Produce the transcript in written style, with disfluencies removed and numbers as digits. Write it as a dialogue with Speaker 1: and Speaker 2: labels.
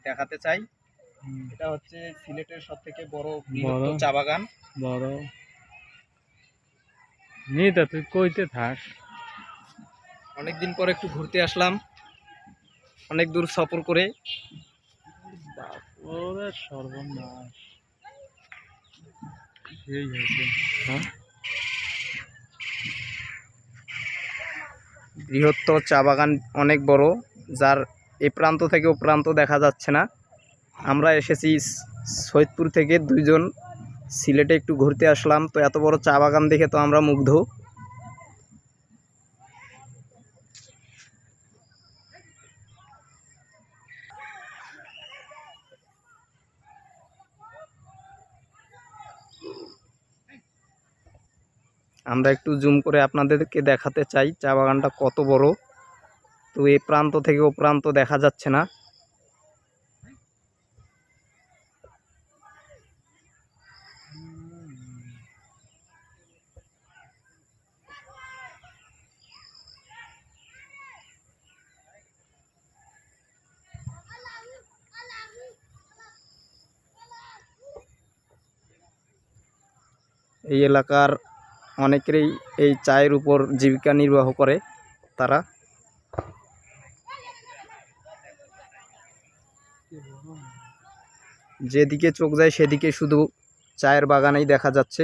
Speaker 1: দেখাতে চাই। এটা হচ্ছে সিলেটের সবথেকে বড় বৃহত্তম চা বাগান।
Speaker 2: বড় নিতা তুই কইতে থাক।
Speaker 1: অনেকদিন পর একটু ঘুরতে আসলাম, অনেক দূর সফর করে।
Speaker 2: ওরে সর্বনাশ, এই হয়েছে। হ্যাঁ,
Speaker 1: বৃহত্তর চা বাগান অনেক বড়, যার এ প্রান্ত থেকে ও প্রান্ত দেখা যাচ্ছে না। আমরা এসেছি সৈয়দপুর থেকে দুইজন সিলেটে একটু ঘুরতে আসলাম, তো এত বড় চা বাগান দেখে তো আমরা মুগ্ধ। আমরা একটু জুম করে আপনাদেরকে দেখাতে চাই চা বাগানটা কত বড়। তো এই প্রান্ত থেকে ও প্রান্ত দেখা যাচ্ছে না। এই এলাকার অনেকেরই এই চায়ের উপর জীবিকা নির্বাহ করে তারা। যেদিকে চোখ যায় সেদিকে শুধু চায়ের বাগানেই দেখা যাচ্ছে।